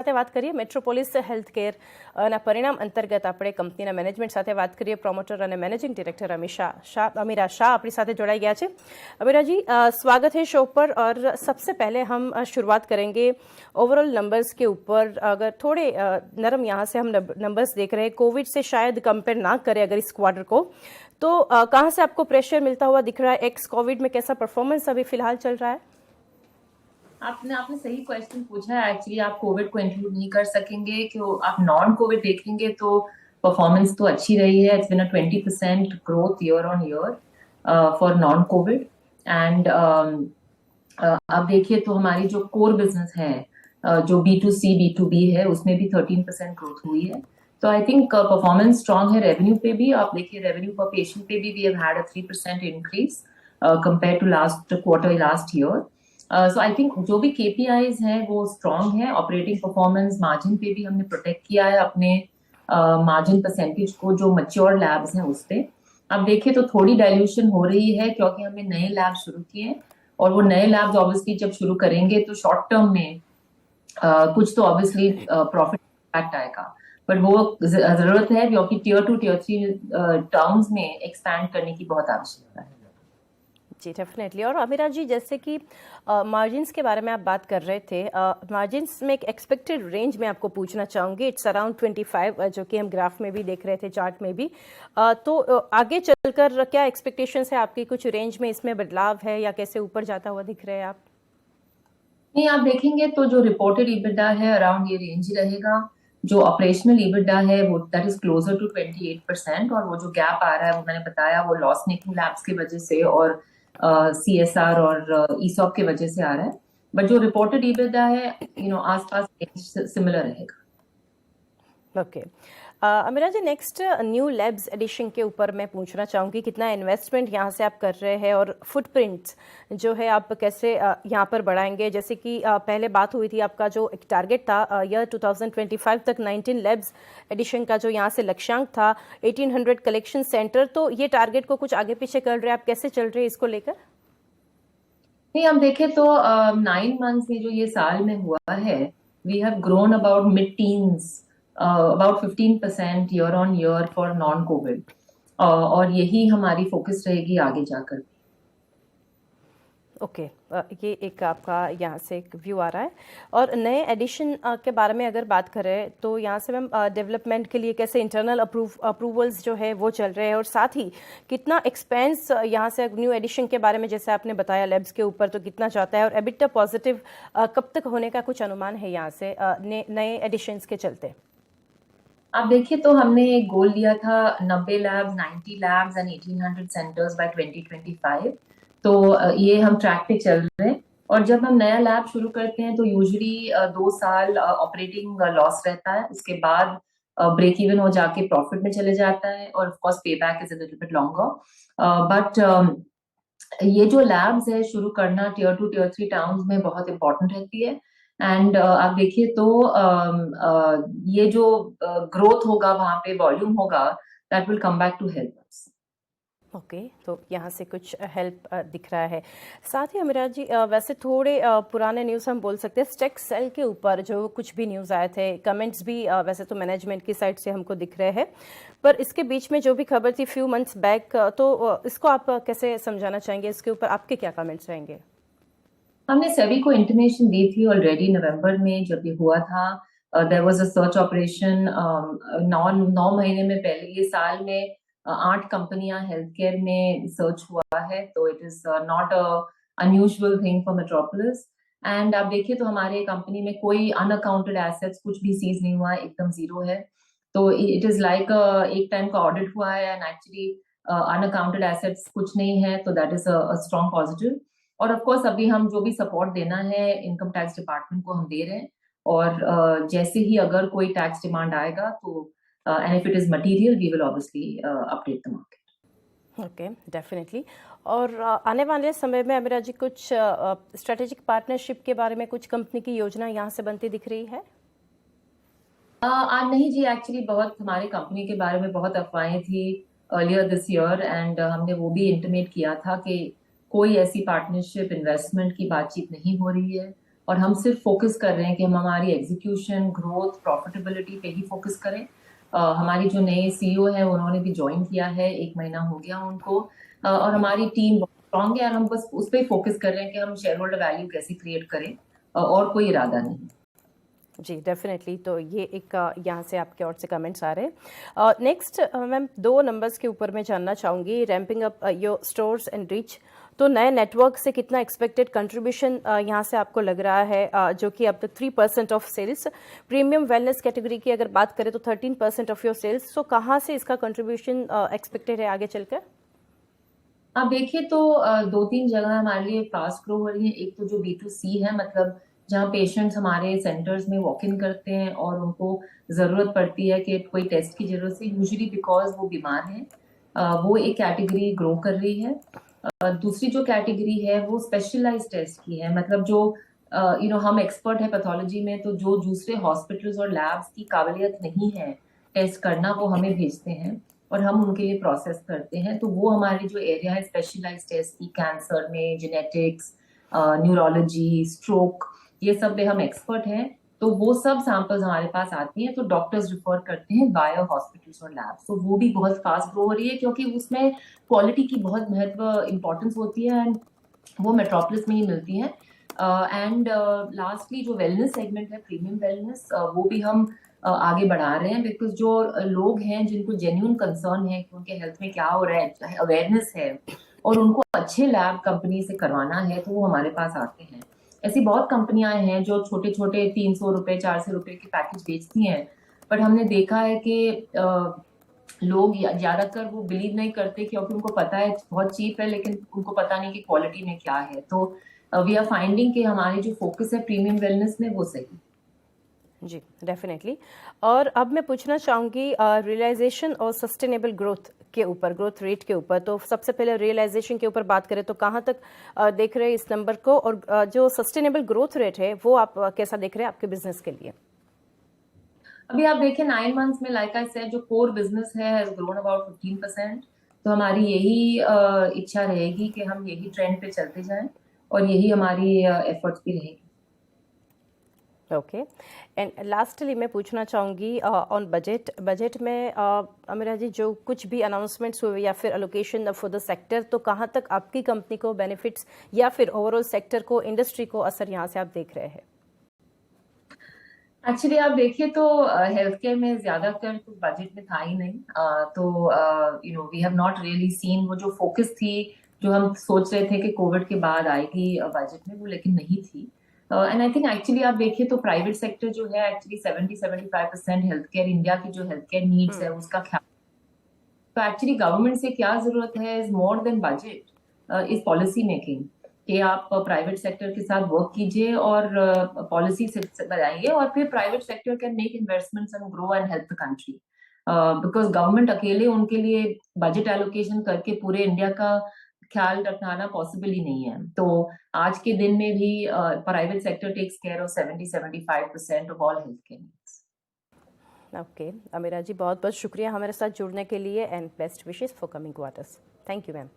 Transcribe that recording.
સાથે વાત કરીએ મેટ્રોપોલિસ હેલ્થ કેરના પરિણામ અંતર્ગત આપણે કંપનીના મેનેજમેન્ટ સાથે વાત કરીએ. પ્રોમોટર અને मैनेजिंग डायरेक्टर अमीरा शाह अपनी साथ जोड़ाई गया है. अमीरा जी, स्वागत है शो पर. और सबसे पहले हम शुरुआत करेंगे ओवरऑल नंबर्स के ऊपर. अगर थोड़े नरम यहाँ से हम नंबर्स देख रहे हैं, कोविड से शायद कंपेयर ना करें अगर इस क्वार्टर को, तो कहाँ से आपको प्रेशर मिलता हुआ दिख रहा है? एक्स कोविड में कैसा परफॉर्मेंस अभी फिलहाल चल रहा है? आपने सही क्वेश्चन पूछा है. एक्चुअली आप कोविड को इंक्लूड नहीं कर सकेंगे, कि आप नॉन कोविड देखेंगे तो परफॉर्मेंस तो अच्छी रही है. It's been a 20% growth year on year for non Covid. And आप देखिए तो हमारी जो कोर बिजनेस है, जो B2C B2B है, उसमें भी 13% ग्रोथ हुई है. तो आई थिंक परफॉर्मेंस स्ट्रांग है. रेवेन्यू पे भी आप देखिए, रेवेन्यू पर पेशेंट पे भी we have had a 3% increase compare to last quarter last year. So I think जो भी KPIs हैं वो स्ट्रांग है. ऑपरेटिंग परफॉर्मेंस, मार्जिन पे भी हमने प्रोटेक्ट किया है अपने मार्जिन परसेंटेज को, जो मैच्योर लैब्स हैं उस पे. अब देखिए तो थोड़ी डाइल्यूशन हो रही है, क्योंकि हमने नए लैब शुरू किए हैं, और वो नए लैब्स ऑब्वियसली जब शुरू करेंगे तो शॉर्ट टर्म में कुछ तो ऑब्वियसली प्रॉफिट इम्पैक्ट आएगा. बट वो जरूरत है, क्योंकि टियर 2 टियर 3 टाउन्स में एक्सपैंड करने की बहुत आवश्यकता है. जी डेफिनेटली. और अमीरा जी, जैसे कि मार्जिन्स के बारे में आप बात कर रहे थे, मार्जिन्स में एक एक्सपेक्टेड रेंज में आपको पूछना चाहूँगी. इट्स अराउंड 25, जो कि हम ग्राफ में भी देख रहे थे, चार्ट में भी. तो आगे चलकर क्या एक्सपेक्टेशंस है आपकी? कुछ रेंज में इसमें बदलाव है या कैसे ऊपर जाता हुआ दिख रहे हैं आप? नहीं, आप देखेंगे तो जो रिपोर्टेड EBITDA है अराउंड ये रेंज ही रहेगा. जो ऑपरेशनल EBITDA है वो दैट इज क्लोजर टू 28%. और वो जो गैप आ रहा है वो मैंने बताया, वो लॉस मेकिंग लैब्स की वजह से और CSR और ESOP की वजह से आ रहा है. बट जो रिपोर्टेड EBITDA है आसपास सिमिलर रहेगा. ओके. अमीरा जी, नेक्स्ट न्यू लैब्स एडिशन के ऊपर मैं पूछना चाहूँगी, कितना इन्वेस्टमेंट यहाँ से आप कर रहे हैं और फुटप्रिंट्स जो है आप कैसे यहाँ पर बढ़ाएंगे? जैसे कि पहले बात हुई थी, आपका जो एक टारगेट था ईयर 2025 तक 19 लैब्स एडिशन का, जो यहाँ से लक्ष्यांक था 1800 कलेक्शन सेंटर, तो ये टारगेट को कुछ आगे पीछे कर रहे हैं आप? कैसे चल रहे हैं इसको लेकर? नहीं, हम देखें तो 9 मंथ्स में जो ये साल में हुआ है, we have grown about mid teens, about 15% year on year for non-COVID. और यही हमारी फोकस रहेगी आगे जाकर. ओके. ये एक आपका यहाँ से एक व्यू आ रहा है. और नए एडिशन के बारे में अगर बात करें तो यहाँ से मैम डेवलपमेंट के लिए कैसे इंटरनल अप्रूवल्स जो है वो चल रहे हैं, और साथ ही कितना एक्सपेंस यहाँ से न्यू एडिशन के बारे में, जैसे आपने बताया लैब्स के ऊपर, तो कितना चाहता है, और एबिटा पॉजिटिव कब तक होने का कुछ अनुमान है यहाँ से नए एडिशंस के चलते? आप देखिए तो हमने एक गोल लिया था 90 labs, 90 labs and 1800 centres by 2025. तो ये हम ट्रैक पे चल रहे हैं. और जब हम नया लैब शुरू करते हैं तो यूजुअली 2 साल ऑपरेटिंग लॉस रहता है. उसके बाद ब्रेक इवन हो जाके प्रॉफिट में चले जाता है, और ऑफ कोर्स पे back is a little bit longer. But ये जो लैब्स है शुरू करना टियर 2 टियर 3 टाउन्स में बहुत इंपॉर्टेंट रहती है. एंड आप देखिए तो ये जो ग्रोथ होगा वहां पे, वॉल्यूम होगा, that will come back to help us. Okay. तो यहाँ से कुछ हेल्प दिख रहा है. साथ ही अमीरा जी, वैसे थोड़े पुराने न्यूज़ हम बोल सकते हैं, स्टेक सेल के ऊपर जो कुछ भी न्यूज़ आए थे, कमेंट्स भी वैसे तो मैनेजमेंट की साइड से हमको दिख रहे हैं, पर इसके बीच में जो भी खबर थी फ्यू मंथ्स बैक, तो इसको आप कैसे समझाना चाहेंगे? इसके ऊपर आपके क्या कमेंट्स रहेंगे? हमने सभी को इंटीमेशन दी थी ऑलरेडी नवंबर में जब ये हुआ था. There was a search operation 9 महीने में. पहले ये साल में 8 कंपनियां हेल्थ केयर में सर्च हुआ है. तो it is not a unusual thing for metropolis. And आप देखिए तो हमारे कंपनी में कोई अनअकाउंटेड एसेट्स कुछ भी सीज नहीं हुआ है, एकदम जीरो है. तो इट इज लाइक एक टाइम का ऑडिट हुआ है, एंड एक्चुअली अनअकाउंटेड एसेट्स कुछ नहीं है. तो that is a strong positive. और ऑफ कोर्स अभी हम जो भी सपोर्ट देना है इनकम टैक्स डिपार्टमेंट को हम दे रहे हैं. और जैसे ही अगर कोई टैक्स डिमांड आएगा तो and if it is material, we will obviously update the market. Okay, definitely. और आने वाले समय में अमीरा जी, कुछ स्ट्रेटेजिक पार्टनरशिप के बारे में कुछ कंपनी की योजना यहाँ से बनती दिख रही है? नहीं जी, एक्चुअली बहुत हमारी कंपनी के बारे में बहुत अफवाहें थी अर्लियर दिस ईयर. एंड हमने वो भी इंटीमेट किया था कि कोई ऐसी पार्टनरशिप इन्वेस्टमेंट की बातचीत नहीं हो रही है. और हम सिर्फ फोकस कर रहे हैं कि हम हमारी एग्जीक्यूशन, ग्रोथ, प्रॉफिटेबिलिटी पे ही फोकस करें। हमारी जो नए सीईओ है उन्होंने भी ज्वाइन किया है, 1 महीना हो गया उनको। और हमारी टीम बहुत स्ट्रांग है और हम बस उस पर ही फोकस कर रहे हैं कि हम शेयर होल्डर वैल्यू कैसे क्रिएट करें, और कोई इरादा नहीं। जी डेफिनेटली। तो ये एक यहाँ से आपके ओर से कमेंट्स आ रहे हैं। नेक्स्ट मैम, 2 नंबर्स के ऊपर मैं जानना चाहूँगी, ramping up your stores and reach. तो नए नेटवर्क से कितना एक्सपेक्टेड कंट्रीब्यूशन यहाँ से आपको लग रहा है, जो कि अब तक 3% of sales, premium wellness category की अगर बात करें तो 13% ऑफ योर सेल्स। तो कहाँ से इसका कंट्रीब्यूशन एक्सपेक्टेड है आगे चलकर? आप देखिए तो 2-3 जगह हमारे लिए फास्ट ग्रो हो रही है। एक तो जो B2C है, मतलब जहाँ पेशेंट्स हमारे सेंटर्स में वॉक इन करते हैं और उनको जरूरत पड़ती है कि कोई टेस्ट की जरूरत से, यूजुअली बिकॉज वो बीमार हैं, वो एक कैटेगरी ग्रो कर रही है। दूसरी जो कैटेगरी है वो स्पेशलाइज टेस्ट की है, मतलब जो हम एक्सपर्ट है पैथोलॉजी में, तो जो दूसरे हॉस्पिटल्स और लैब्स की काबिलियत नहीं है टेस्ट करना, वो हमें भेजते हैं और हम उनके लिए प्रोसेस करते हैं। तो वो हमारी जो एरिया है स्पेशलाइज टेस्ट की, कैंसर में, जेनेटिक्स, न्यूरोलॉजी, स्ट्रोक, ये सब में हम एक्सपर्ट हैं। तो वो सब सैंपल्स हमारे पास आती हैं तो डॉक्टर्स रिफर करते हैं बायो हॉस्पिटल्स और लैब्स। तो वो भी बहुत फास्ट ग्रो हो रही है क्योंकि उसमें क्वालिटी की बहुत महत्व इंपॉर्टेंस होती है, एंड वो मेट्रोपोलिस में ही मिलती है। एंड लास्टली जो वेलनेस सेगमेंट है, प्रीमियम वेलनेस, वो भी हम आगे बढ़ा रहे हैं, बिकॉज जो लोग हैं जिनको जेन्युइन कंसर्न है कि उनके हेल्थ में क्या हो रहा है, अवेयरनेस है, और उनको अच्छे लैब कंपनी से करवाना है, तो वो हमारे पास आते हैं। ऐसी बहुत कंपनियां हैं जो छोटे छोटे 300 रुपए, 400 रुपए के पैकेज बेचती हैं, बट हमने देखा है कि लोग ज्यादातर वो बिलीव नहीं करते क्योंकि उनको पता है बहुत चीप है, लेकिन उनको पता नहीं कि क्वालिटी में क्या है। तो वी आर फाइंडिंग कि हमारी जो फोकस है प्रीमियम वेलनेस में, वो सही। जी डेफिनेटली। और अब मैं पूछना चाहूँगी रियलाइजेशन और सस्टेनेबल ग्रोथ के ऊपर, ग्रोथ रेट के ऊपर। तो सबसे पहले रियलाइजेशन के ऊपर बात करें तो कहाँ तक देख रहे हैं इस नंबर को, और जो सस्टेनेबल ग्रोथ रेट है वो आप कैसा देख रहे हैं आपके बिजनेस के लिए? अभी आप देखें 9 मंथ्स में, लाइक आई सेड, जो कोर बिजनेस है हैज ग्रोन अबाउट 15%। तो हमारी यही इच्छा रहेगी कि हम यही ट्रेंड पे चलते जाएं, और यही हमारी एफर्ट्स भी रहेगी। ओके। एंड लास्टली मैं पूछना चाहूँगी ऑन बजट। बजट में अमीरा जी, जो कुछ भी अनाउंसमेंट्स हुए या फिर अलोकेशन फॉर द सेक्टर, तो कहाँ तक आपकी कंपनी को बेनिफिट्स या फिर ओवरऑल सेक्टर को, इंडस्ट्री को असर यहाँ से आप देख रहे हैं? एक्चुअली आप देखिए तो हेल्थ केयर में ज्यादातर कुछ बजट में था ही नहीं। तो we have not really seen वो जो फोकस थी, जो हम सोच रहे थे कि कोविड के बाद आएगी बजट में, वो लेकिन नहीं थी। एंड आई थिंक एक्चुअली आप देखिए तो प्राइवेट सेक्टर जो है, एक्चुअली 70-75% हेल्थ केयर, इंडिया की जो हेल्थ केयर नीड्स है उसका ख्याल। तो एक्चुअली गवर्नमेंट से क्या जरूरत है is more than budget, is policy making, कि आप प्राइवेट सेक्टर के साथ वर्क कीजिए और पॉलिसी से बनाइए, और फिर private sector can make investments and grow and help the country. Because government अकेले उनके लिए बजट एलोकेशन करके पूरे इंडिया का ख्याल रखना पॉसिबल ही नहीं है। तो आज के दिन में भी private sector takes care of 70-75% of all health care needs. Okay Amira ji, बहुत बहुत शुक्रिया हमारे साथ जुड़ने के लिए, and best wishes for coming quarters. Thank you ma'am.